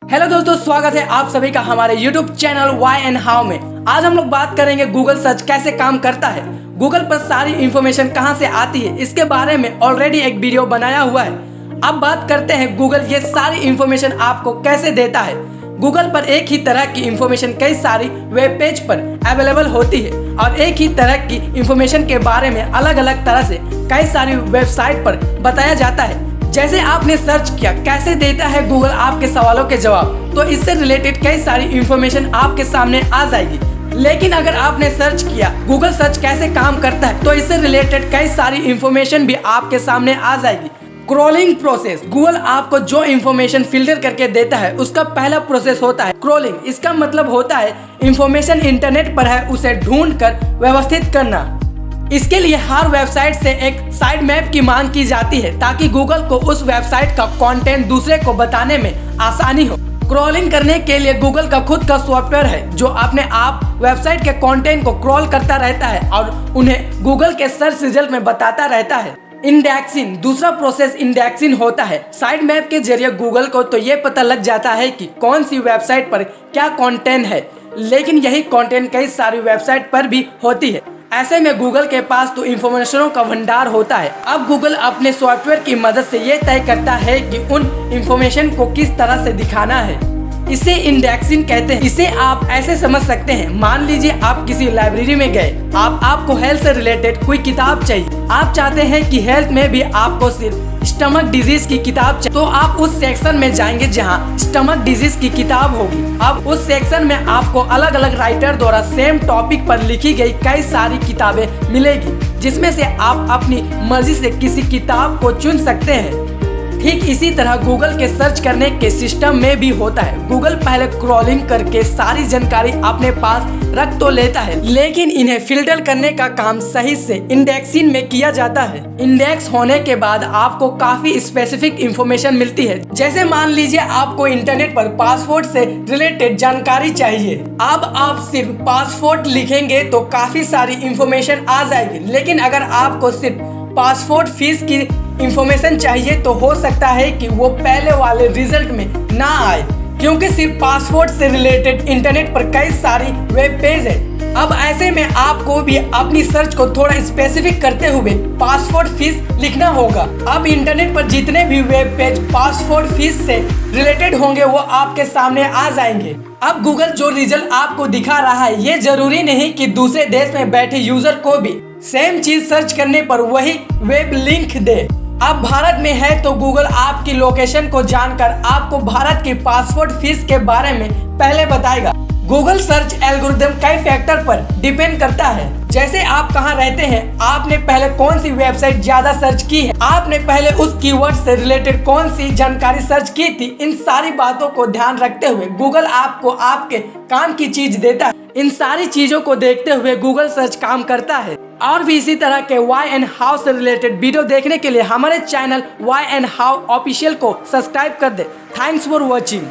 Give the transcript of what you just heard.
Hello दोस्तों, स्वागत है आप सभी का हमारे YouTube channel why and how में। आज हम लोग बात करेंगे गूगल सर्च कैसे काम करता है, गूगल पर सारी इंफॉर्मेशन कहां से आती है, इसके बारे में ऑलरेडी एक वीडियो बनाया हुआ है। अब बात करते हैं गूगल ये सारी इंफॉर्मेशन आपको कैसे देता है। गूगल पर एक ही तरह की इंफॉर्मेशन कई सारी वेब पेज पर अवेलेबल होती है और एक ही तरह की इंफॉर्मेशन के बारे में अलग अलग तरह से कई सारी वेबसाइट पर बताया जाता है। जैसे आपने सर्च किया, कैसे देता है गूगल आपके सवालों के जवाब, तो इससे रिलेटेड कई सारी इंफॉर्मेशन आपके सामने आ जाएगी। लेकिन अगर आपने सर्च किया गूगल सर्च कैसे काम करता है, तो इससे रिलेटेड कई सारी इंफॉर्मेशन भी आपके सामने आ जाएगी। क्रॉलिंग प्रोसेस, गूगल आपको जो इंफॉर्मेशन फिल्टर करके देता है उसका पहला प्रोसेस होता है क्रॉलिंग। इसका मतलब होता है इंफॉर्मेशन इंटरनेट पर है उसे ढूंढ कर व्यवस्थित करना। इसके लिए हर वेबसाइट से एक साइट मैप की मांग की जाती है ताकि गूगल को उस वेबसाइट का कंटेंट दूसरे को बताने में आसानी हो। क्रॉलिंग करने के लिए गूगल का खुद का सॉफ्टवेयर है जो अपने आप वेबसाइट के कंटेंट को क्रॉल करता रहता है और उन्हें गूगल के सर्च रिजल्ट में बताता रहता है। इंडेक्सिंग, दूसरा प्रोसेस इंडेक्सिंग होता है। साइट मैप के जरिए गूगल को तो ये पता लग जाता है कि कौन सी वेबसाइट पर क्या कंटेंट है, लेकिन यही कंटेंट कई सारी वेबसाइट पर भी होती है। ऐसे में गूगल के पास तो इंफॉर्मेशनों का भंडार होता है। अब गूगल अपने सॉफ्टवेयर की मदद से ये तय करता है कि उन इंफॉर्मेशन को किस तरह से दिखाना है। इसे इंडेक्सिंग कहते हैं। इसे आप ऐसे समझ सकते हैं, मान लीजिए आप किसी लाइब्रेरी में गए, आपको हेल्थ से रिलेटेड कोई किताब चाहिए। आप चाहते हैं कि हेल्थ में भी आपको सिर्फ स्टमक डिजीज की किताब चाहिए, तो आप उस सेक्शन में जाएंगे जहां स्टमक डिजीज की किताब होगी। अब उस सेक्शन में आपको अलग अलग राइटर द्वारा सेम टॉपिक पर लिखी गई कई सारी किताबें मिलेगी, जिसमें से आप अपनी मर्जी से किसी किताब को चुन सकते हैं। ठीक इसी तरह गूगल के सर्च करने के सिस्टम में भी होता है। गूगल पहले क्रॉलिंग करके सारी जानकारी अपने पास रख तो लेता है, लेकिन इन्हें फिल्टर करने का काम सही से इंडेक्सिंग में किया जाता है। इंडेक्स होने के बाद आपको काफी स्पेसिफिक इंफॉर्मेशन मिलती है। जैसे मान लीजिए आपको इंटरनेट पर पासपोर्ट से रिलेटेड जानकारी चाहिए। अब आप सिर्फ पासपोर्ट लिखेंगे तो काफी सारी इंफॉर्मेशन आ जाएगी, लेकिन अगर आपको सिर्फ पासपोर्ट फीस की इंफॉर्मेशन चाहिए तो हो सकता है कि वो पहले वाले रिजल्ट में ना आए, क्योंकि सिर्फ पासपोर्ट से रिलेटेड इंटरनेट पर कई सारी वेब पेज है। अब ऐसे में आपको भी अपनी सर्च को थोड़ा स्पेसिफिक करते हुए पासपोर्ट फीस लिखना होगा। अब इंटरनेट पर जितने भी वेब पेज पासपोर्ट फीस से रिलेटेड होंगे वो आपके सामने आ जाएंगे। अब गूगल जो रिजल्ट आपको दिखा रहा है, ये जरूरी नहीं कि दूसरे देश में बैठे यूजर को भी सेम चीज सर्च करने पर वही वेब लिंक दे। आप भारत में है तो गूगल आपकी लोकेशन को जानकर आपको भारत की पासपोर्ट फीस के बारे में पहले बताएगा। गूगल सर्च एल्गोरिथम कई फैक्टर पर डिपेंड करता है। जैसे आप कहां रहते हैं, आपने पहले कौन सी वेबसाइट ज्यादा सर्च की है, आपने पहले उस कीवर्ड से रिलेटेड कौन सी जानकारी सर्च की थी। इन सारी बातों को ध्यान रखते हुए गूगल आपको आपके काम की चीज देता है। इन सारी चीजों को देखते हुए गूगल सर्च काम करता है। और भी इसी तरह के वाई एंड हाउ से रिलेटेड वीडियो देखने के लिए हमारे channel why and how official को सब्सक्राइब कर दे। Thanks for watching.